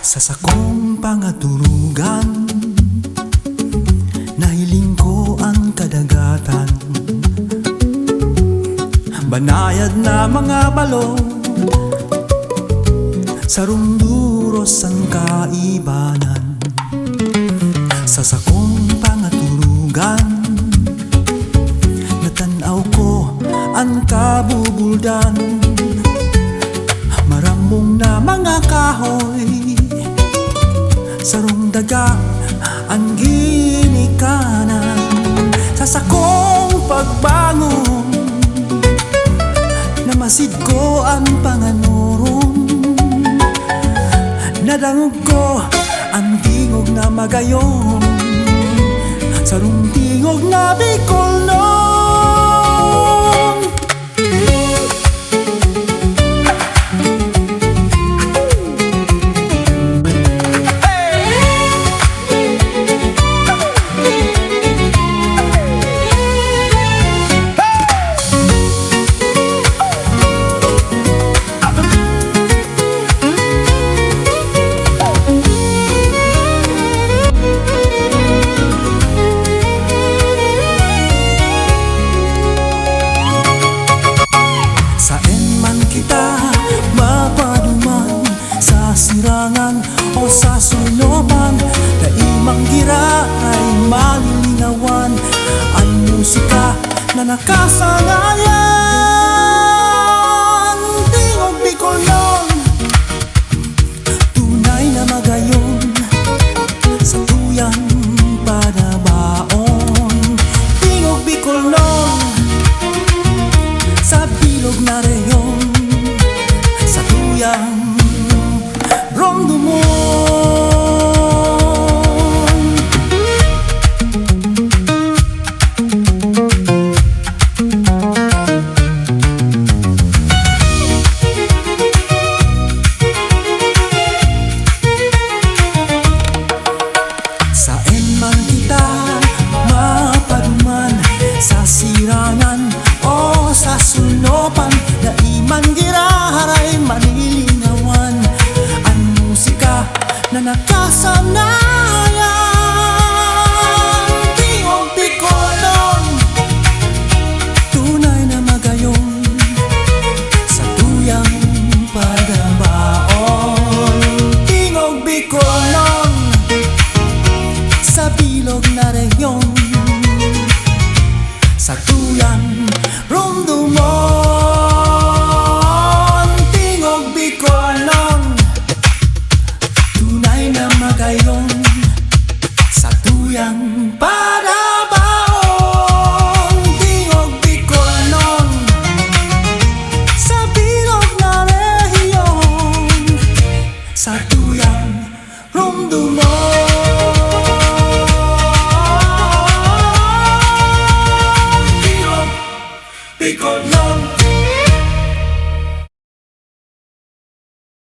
Sa sakong pangaturugan, nahiling ko ang kadagatan. Banayad na mga balon, sa runduros ang kaibanan. Sa sakong pangaturugan, natanaw ko ang kabubuldan. Marambong na mga kahoy, sarong daga ang ginikanan. Sa sakong pagbangon, namasid ko ang panganuron. Nadangog ko ang tingog na magayon, sarong tingog na Bicolnon. Sirangan o sa sunoban, daimang gira ay malilinawan. Ang musika na nakasanayan, tingog Bicolnon, tunay na magayon sa tuyang panabaon. Tingog Bicolnon, sa bilog na reyon, sa tuyang Rondumon. Saan man kita mapaduman, sa sirangan o sa sunopan, daiman giraharay manilingawan. Na nakasana